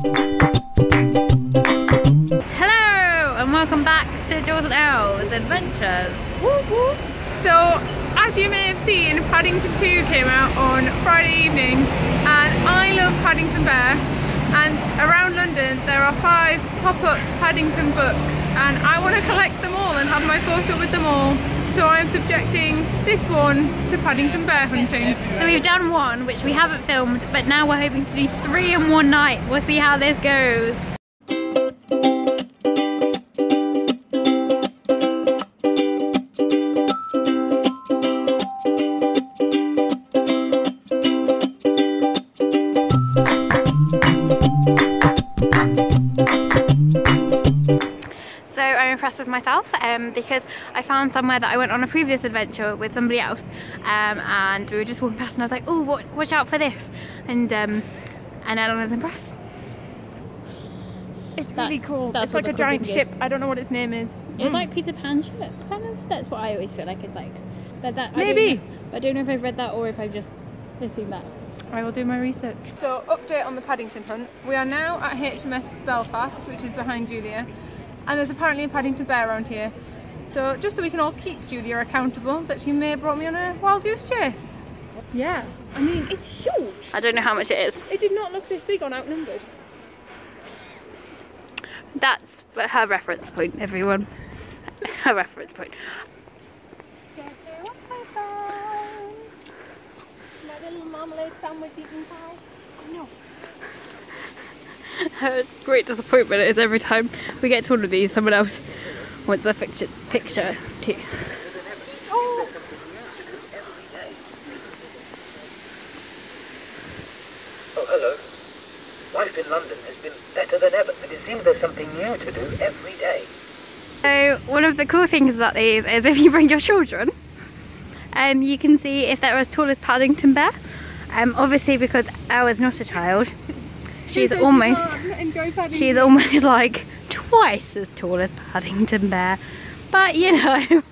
Hello and welcome back to Jules and Elle's Adventures. Woo woo. So, as you may have seen, Paddington 2 came out on Friday evening, and I love Paddington Bear. And around London there are 5 pop-up Paddington books, and I want to collect them all and have my photo with them all. So I'm subjecting this one to Paddington Bear hunting. So we've done 1, which we haven't filmed, but now we're hoping to do 3 in one night. We'll see how this goes. With myself because I found somewhere that I went on a previous adventure with somebody else, and we were just walking past and I was like, oh, watch out for this, and Ellen was impressed. It's really cool. It's like a giant ship. I don't know what its name is. It's like Peter Pan ship, kind of. That's what I always feel like it's like. But that maybe. I don't know if I've read that or if I've just assumed that. I will do my research. So, update on the Paddington hunt. We are now at HMS Belfast, which is behind Julia. And there's apparently a Paddington Bear around here. So just so we can all keep Julia accountable that she may have brought me on a wild goose chase. Yeah, I mean, it's huge. I don't know how much it is. It did not look this big on Outnumbered. That's her reference point, everyone. Her reference point. Guess what I found? My little marmalade sandwich eating pie. No. Her great disappointment is every time we get to one of these, someone else wants a picture too. Oh. Oh, hello. Life in London has been better than ever, but it seems there's something new to do every day. So one of the cool things about these is if you bring your children, you can see if they're as tall as Paddington Bear. Obviously because Ella's not a child. She's almost like twice as tall as Paddington Bear, but you know,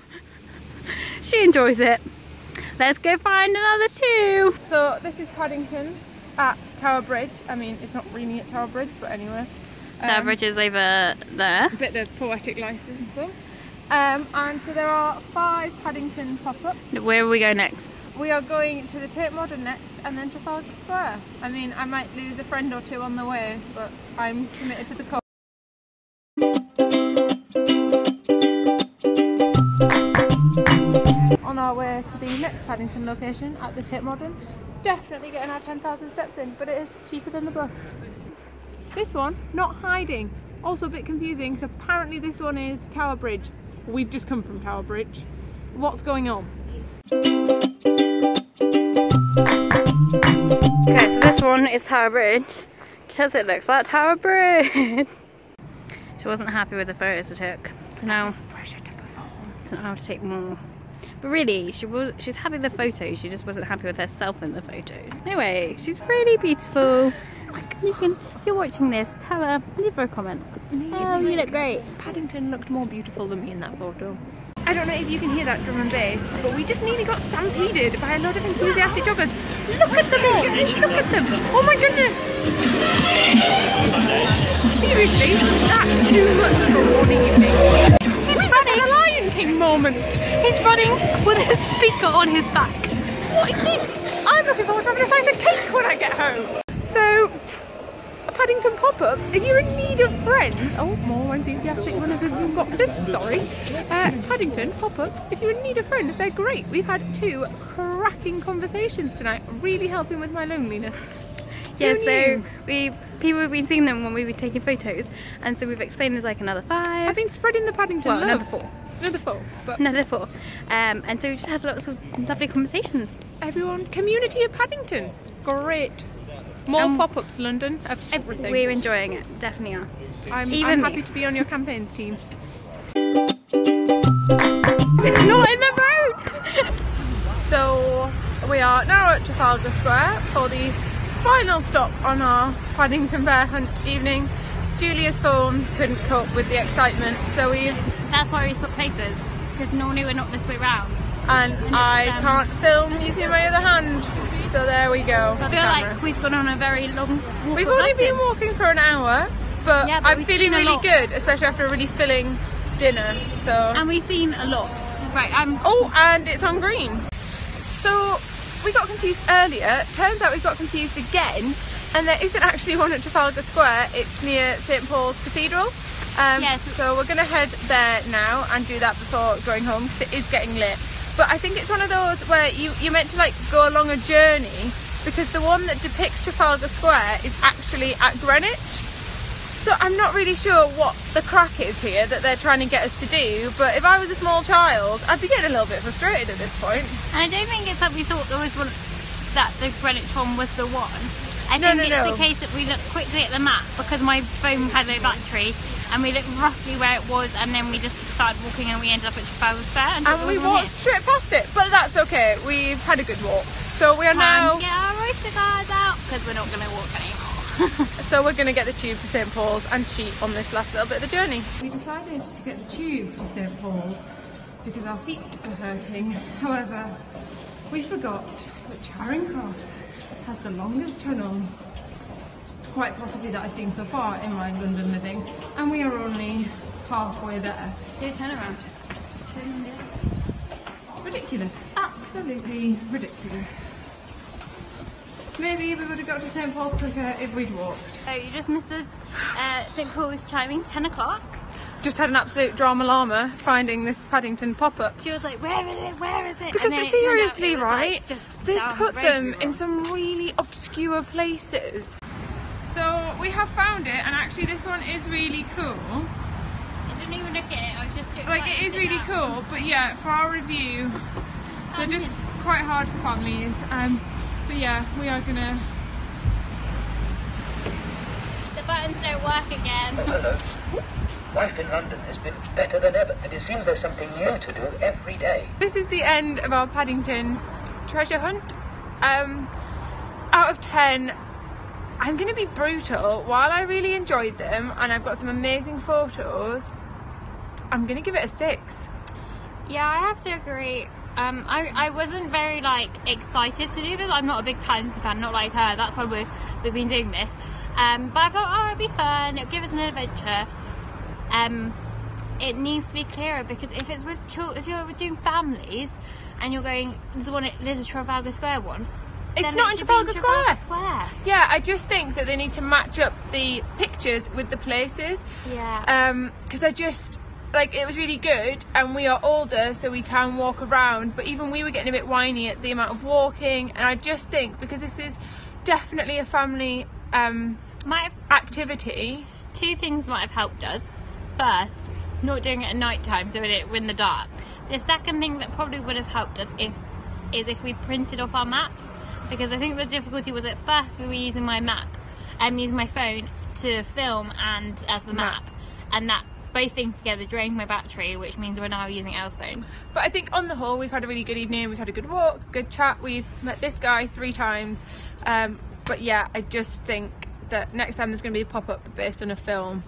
she enjoys it. Let's go find another 2. So this is Paddington at Tower Bridge. I mean, it's not really at Tower Bridge, but anyway. Tower Bridge is over there. A bit of poetic licensing. And so there are 5 Paddington pop-ups. Where will we go next? We are going to the Tate Modern next, and then Trafalgar Square. I mean, I might lose a friend or 2 on the way, but I'm committed to the cause. On our way to the next Paddington location at the Tate Modern, definitely getting our 10,000 steps in, but it is cheaper than the bus. This one, not hiding, also a bit confusing, so apparently this one is Tower Bridge. We've just come from Tower Bridge. What's going on? Okay, so this one is Tower Bridge because it looks like Tower Bridge. She wasn't happy with the photos I took, so now Pressure to perform. So now I have to take more. But really, she's happy with the photos. She just wasn't happy with herself in the photos. Anyway, she's really beautiful. If you're watching this, tell her, leave her a comment. Oh, you look great. Paddington looked more beautiful than me in that photo. I don't know if you can hear that drum and bass, but we just nearly got stampeded by a lot of enthusiastic joggers. Look at them all! Look at them! Oh my goodness! Seriously, that's too much for a morning evening. He's running a Lion King moment! He's running with a speaker on his back. What is this? I'm looking forward to having a slice of cake when I get home. So, Paddington pop-ups, if you're in need of friends, oh, more enthusiastic runners with blue boxes, sorry. Paddington pop-ups, if you're in need of friends, they're great. We've had 2 cracking conversations tonight, really helping with my loneliness. Yeah, so people have been seeing them when we've been taking photos, and so we've explained there's like another 5. I've been spreading the Paddington love. Another 4. Another 4. But another 4. And so we just had lots of lovely conversations. Everyone, community of Paddington, great. More pop-ups, London, of everything. We're enjoying it, definitely are. I'm happy to be on your campaigns team. It's not in the road! So we are now at Trafalgar Square for the final stop on our Paddington Bear hunt evening. Julia's phone couldn't cope with the excitement, so that's why we swapped places, because normally we're not this way round. And I can't film using my other hand, So there we go. I feel like we've gone on a very long walk. We've only been walking for an hour, but yeah, I'm feeling really good, especially after a really filling dinner. So. And we've seen a lot. Right. Oh, and it's on green. So we got confused earlier. Turns out we got confused again, and there isn't actually one at Trafalgar Square. It's near St Paul's Cathedral. Yes. So we're going to head there now and do that before going home, because it is getting late. But I think it's one of those where you're meant to like go along a journey, because the one that depicts Trafalgar Square is actually at Greenwich. So I'm not really sure what the crack is here that they're trying to get us to do, but if I was a small child, I'd be getting a little bit frustrated at this point. And I don't think it's that we thought there was one, that the Greenwich one was the one. I think it's the case that we looked quickly at the map, because my phone had no battery, and we looked roughly where it was, and then we just started walking and we ended up at Trafalgar Square. And we walked straight past it, but that's okay. We've had a good walk. So we are now... Get our Oyster cards out, because we're not going to walk anymore. So we're going to get the tube to St Paul's and cheat on this last little bit of the journey. We decided to get the tube to St Paul's because our feet are hurting. However, we forgot that Charing Cross has the longest tunnel, quite possibly that I've seen so far in my London living, and we are only halfway there. Do a turnaround. Ridiculous. Absolutely ridiculous. Maybe we would have got to St Paul's quicker if we'd walked. So you just missed us. St Paul's chiming 10 o'clock. Just had an absolute drama llama finding this Paddington Pop-up. She was like, where is it, where is it? Because seriously, right, like they put them in some really obscure places. So we have found it, and actually this one is really cool. I didn't even look at it, I was just too like, it is really cool, but yeah, for our review, they're just quite hard for families. But yeah, we are gonna... The buttons don't work again. Oh, hello. Life in London has been better than ever, and it seems there's something new to do every day. This is the end of our Paddington treasure hunt. Out of 10, I'm gonna be brutal. While I really enjoyed them, and I've got some amazing photos, I'm gonna give it a 6. Yeah, I have to agree. I wasn't very like excited to do this. I'm not a big Paddington fan, not like her. That's why we've been doing this. But I thought, oh, it'd be fun. It'll give us an adventure. It needs to be clearer, because if it's with if you're doing families and you're going, there's a Trafalgar Square one. It's not in Trafalgar Square. Yeah, I just think that they need to match up the pictures with the places. Yeah. Because I just. Like, it was really good, and we are older, so we can walk around, but even we were getting a bit whiny at the amount of walking, and I just think, because this is definitely a family activity. 2 things might have helped us. First, not doing it at night time, so we're in the dark. The second thing that probably would have helped us is if we printed off our map, because I think the difficulty was at first we were using my map, using my phone to film and as the map, and that both things together drained my battery, which means we're now using Elle's phone. But I think on the whole we've had a really good evening, we've had a good walk, good chat, we've met this guy 3 times, but yeah, I just think that next time there's going to be a pop-up based on a film,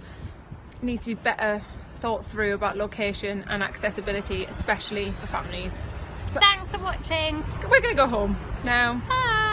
it needs to be better thought through about location and accessibility, especially for families. Thanks for watching. We're going to go home now. Bye.